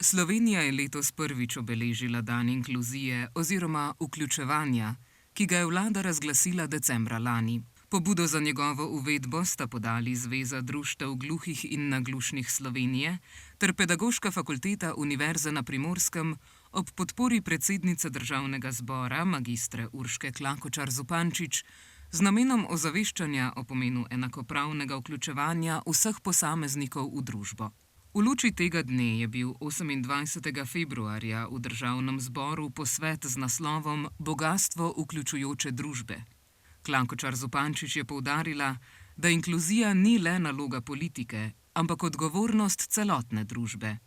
Slovenija je letos prvič obeležila dan inkluzije oziroma vključevanja, ki ga je vlada razglasila decembra lani. Pobudo za njegovo uvedbo sta podali Zveza društev gluhih in naglušnih Slovenije ter Pedagoška fakulteta Univerze na Primorskem ob podpori predsednice Državnega zbora magistre Urške Klakočar Zupančič z namenom ozaveščanja o pomenu enakopravnega vključevanja vseh posameznikov v družbo. V luči tega dne je bil 28. februarja v Državnem zboru posvet z naslovom Bogastvo vključujoče družbe. Klakočar Zupančič je poudarila, da inkluzija ni le naloga politike, ampak odgovornost celotne družbe.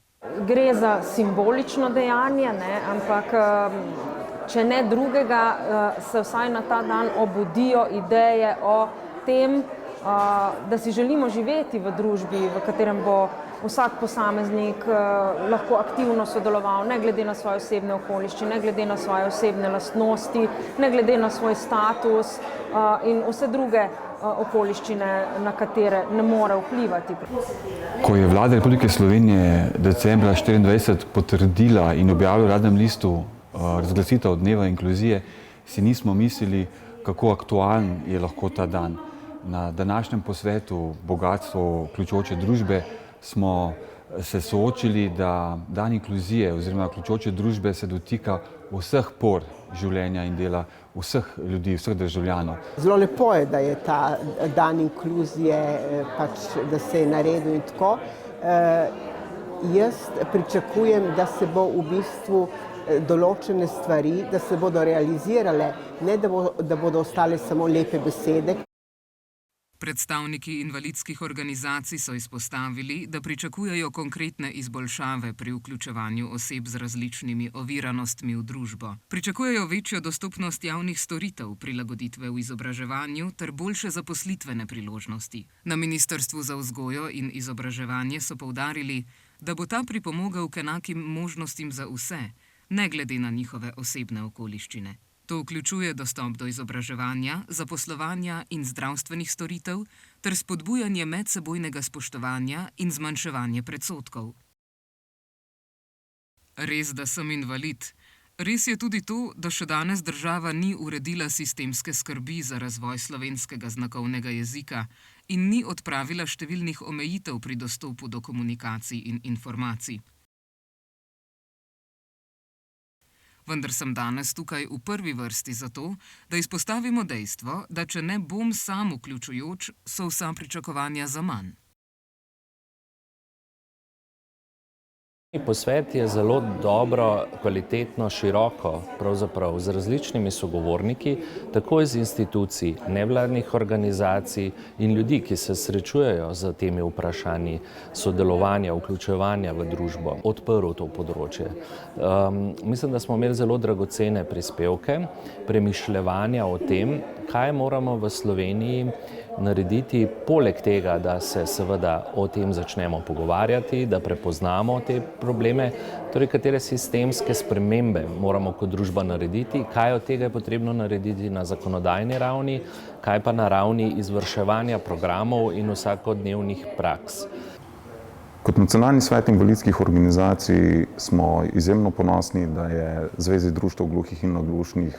Gre za simbolično dejanje, ampak če ne drugega, se vsaj na ta dan obudijo ideje o tem, da si želimo živeti v družbi, v katerem bo vsak posameznik lahko aktivno sodeloval, ne glede na svoje osebne okoliščine, ne glede na svoje osebne lastnosti, ne glede na svoj status in vse druge okoliščine, na katere ne more vplivati. Ko je Vlada Republike Slovenije decembra 2024 potrdila in objavila v Uradnem listu razglasitev dneva inkluzije, si nismo mislili, kako aktualen je lahko ta dan. Na današnjem posvetu Bogatstvo vključujoče družbe smo se soočili, da dan inkluzije oziroma vključujoče družbe se dotika vseh por življenja in dela vseh ljudi, vseh državljanov. Zelo lepo je, da je ta dan inkluzije, da se je naredil in tako. Jaz pričakujem, da se bo v bistvu določene stvari, da se bodo realizirale, ne da bodo ostale samo lepe besede. Predstavniki invalidskih organizacij so izpostavili, da pričakujejo konkretne izboljšave pri vključevanju oseb z različnimi oviranostmi v družbo. Pričakujejo večjo dostopnost javnih storitev, prilagoditve v izobraževanju ter boljše zaposlitvene priložnosti. Na Ministrstvu za vzgojo in izobraževanje so poudarili, da bo ta pripomogel k enakim možnostim za vse, ne glede na njihove osebne okoliščine. To vključuje dostop do izobraževanja, zaposlovanja in zdravstvenih storitev ter spodbujanje medsebojnega spoštovanja in zmanjševanje predsodkov. Res, da sem invalid. Res je tudi to, da še danes država ni uredila sistemske skrbi za razvoj slovenskega znakovnega jezika in ni odpravila številnih omejitev pri dostopu do komunikacij in informacij. Vendar sem danes tukaj v prvi vrsti zato, da izpostavimo dejstvo, da če ne bom sam vključujoč, so vsa pričakovanja zaman. Posvet je zelo dobro, kvalitetno, široko, pravzaprav z različnimi sogovorniki, tako iz institucij, nevladnih organizacij in ljudi, ki se srečujejo z temi vprašanji sodelovanja, vključevanja v družbo, odprl to področje. Mislim, da smo imeli zelo dragocene prispevke, premišljevanja o tem, kaj moramo v Sloveniji narediti, poleg tega, da se seveda o tem začnemo pogovarjati, da prepoznamo te probleme, torej katere sistemske spremembe moramo kot družba narediti, kaj od tega je potrebno narediti na zakonodajni ravni, kaj pa na ravni izvrševanja programov in vsakodnevnih praks. Kot Nacionalni svet invalidskih organizacij smo izjemno ponosni, da je Zvezi društev gluhih in naglušnih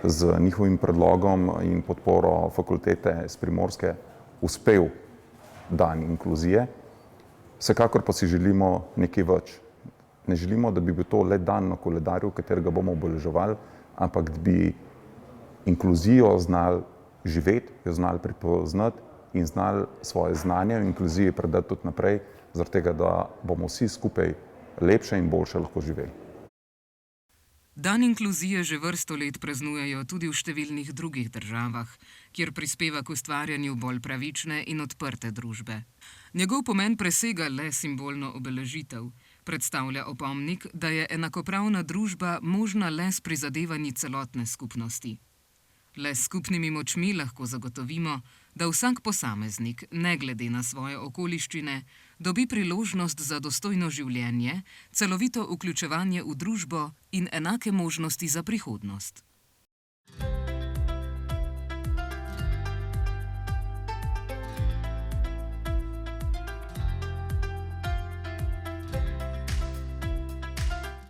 z njihovim predlogom in podporo fakultete s Primorske uspel dan inkluzije. Vsekakor pa si želimo nekaj več. Ne želimo, da bi bil to le dan na koledarju, katerega bomo obeleževali, ampak da bi inkluzijo znali živeti, jo znali prepoznati in znali svoje znanje v inkluziji predati tudi naprej, zaradi tega, da bomo vsi skupaj lepše in boljše lahko živeli. Dan inkluzije že vrsto let praznujejo tudi v številnih drugih državah, kjer prispeva k ustvarjanju bolj pravične in odprte družbe. Njegov pomen presega le simbolno obeležitev, predstavlja opomnik, da je enakopravna družba možna le s prizadevanji celotne skupnosti. Le s skupnimi močmi lahko zagotovimo, da vsak posameznik, ne glede na svoje okoliščine, dobi priložnost za dostojno življenje, celovito vključevanje v družbo in enake možnosti za prihodnost.